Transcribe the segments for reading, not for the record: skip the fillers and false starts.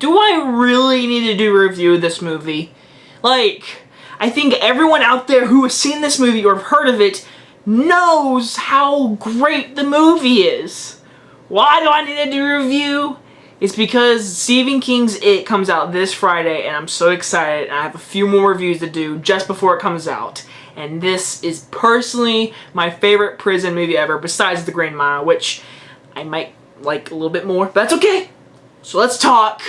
do I really need to do a review of this movie? Like, I think everyone out there who has seen this movie or have heard of it knows how great the movie is. Why do I need to do a review? It's because Stephen King's It comes out this Friday, and I'm so excited, and I have a few more reviews to do just before it comes out. And this is personally my favorite prison movie ever, besides The Green Mile, which I might like a little bit more, but that's okay. So let's talk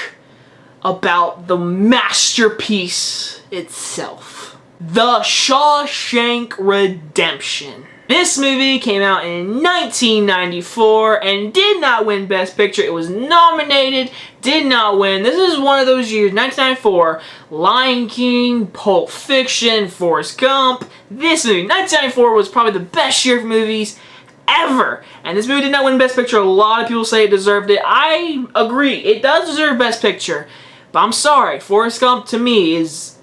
about the masterpiece itself. The Shawshank Redemption. This movie came out in 1994 and did not win Best Picture. It was nominated, did not win. This is one of those years, 1994, Lion King, Pulp Fiction, Forrest Gump. This movie, 1994, was probably the best year for movies ever. And this movie did not win Best Picture. A lot of people say it deserved it. I agree. It does deserve Best Picture. But I'm sorry, Forrest Gump to me is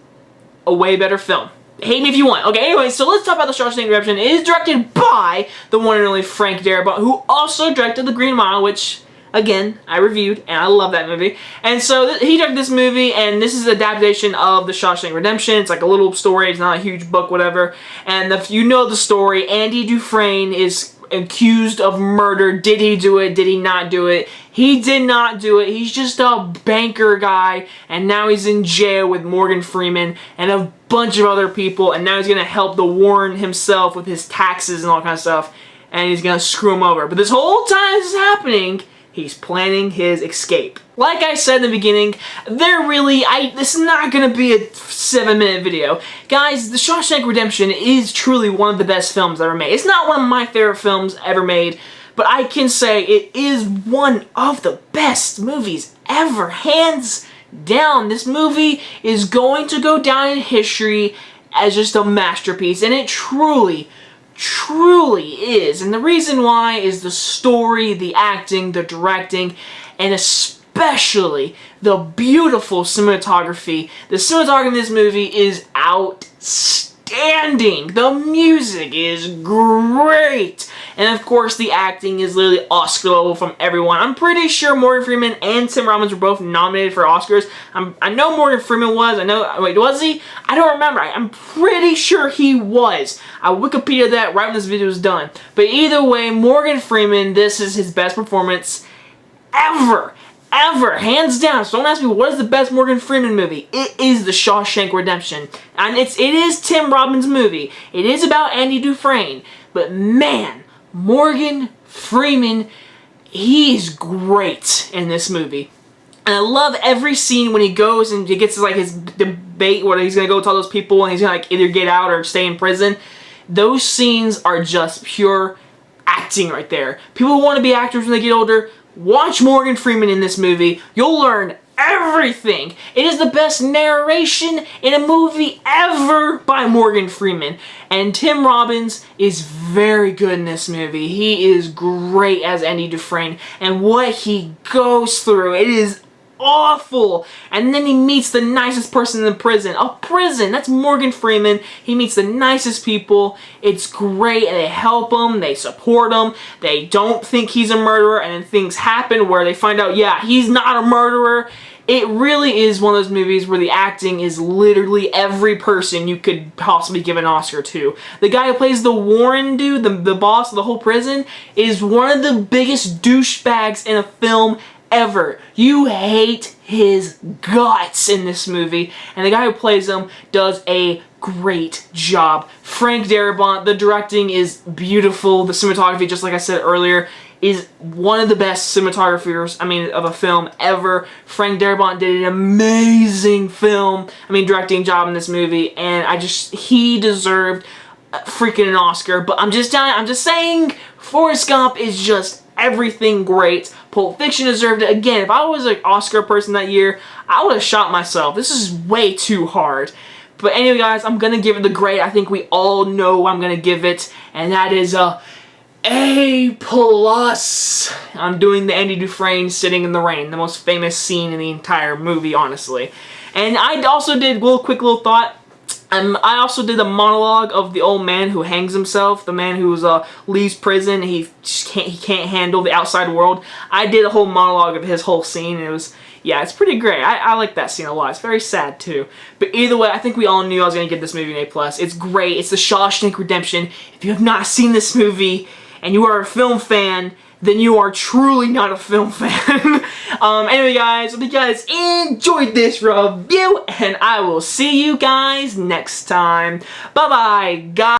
a way better film. Hate me if you want. Okay, anyway, so let's talk about The Shawshank Redemption. It is directed by the one and only Frank Darabont, who also directed The Green Mile, which, again, I reviewed, and I love that movie. And so he directed this movie, and this is an adaptation of The Shawshank Redemption. It's like a little story. It's not a huge book, whatever. And if you know the story, Andy Dufresne is accused of murder. Did he do it? Did he not do it? He did not do it. He's just a banker guy, and now he's in jail with Morgan Freeman and a bunch of other people, and now he's gonna help the Warren himself with his taxes and all kind of stuff, and he's gonna screw him over. But this whole time this is happening, he's planning his escape. Like I said in the beginning, this is not gonna be a 7-minute video. Guys, The Shawshank Redemption is truly one of the best films ever made. It's not one of my favorite films ever made, but I can say it is one of the best movies ever, hands down. This movie is going to go down in history as just a masterpiece, and it truly is. And the reason why is the story, the acting, the directing, and especially the beautiful cinematography. The cinematography in this movie is outstanding. The music is great. And of course, the acting is literally Oscar level from everyone. I'm pretty sure Morgan Freeman and Tim Robbins were both nominated for Oscars. I know Morgan Freeman was. Wait, was he? I don't remember. I'm pretty sure he was. I Wikipedia that right when this video was done. But either way, Morgan Freeman, this is his best performance ever. Hands down. So don't ask me what is the best Morgan Freeman movie. It is The Shawshank Redemption. And it is Tim Robbins' movie. It is about Andy Dufresne. But man, Morgan Freeman, he is great in this movie. And I love every scene when he goes and he gets like his debate where he's going to go tell those people and he's going to like either get out or stay in prison. Those scenes are just pure acting right there. People who want to be actors when they get older, watch Morgan Freeman in this movie. You'll learn everything. It is the best narration in a movie ever by Morgan Freeman. And Tim Robbins is very good in this movie. He is great as Andy Dufresne. And what he goes through, it is awful. And then he meets the nicest person in the prison. A prison! That's Morgan Freeman. He meets the nicest people. It's great, and they help him. They support him. They don't think he's a murderer, and then things happen where they find out, yeah, he's not a murderer. It really is one of those movies where the acting is literally every person you could possibly give an Oscar to. The guy who plays the Warren dude, the boss of the whole prison, is one of the biggest douchebags in a film ever. You hate his guts in this movie, and the guy who plays him does a great job. Frank Darabont, the directing is beautiful. The cinematography, just like I said earlier, is one of the best cinematographers, of a film ever. Frank Darabont did an amazing directing job in this movie, and he deserved freaking an Oscar. But I'm just saying, Forrest Gump is just everything great. Pulp Fiction deserved it. Again, if I was an Oscar person that year, I would have shot myself. This is way too hard. But anyway, guys, I'm gonna give it the grade I think we all know I'm gonna give it, and that is A+. I'm doing the Andy Dufresne sitting in the rain, the most famous scene in the entire movie, honestly. And I also did quick little thought. I also did a monologue of the old man who hangs himself, the man who leaves prison. He can't handle the outside world. I did a whole monologue of his whole scene. And it was Yeah, it's pretty great. I like that scene a lot. It's very sad too. But either way, I think we all knew I was going to give this movie an A+. It's great. It's the Shawshank Redemption. If you have not seen this movie and you are a film fan, then you are truly not a film fan. Anyway guys, I hope you guys enjoyed this review, and I will see you guys next time. Bye bye guys.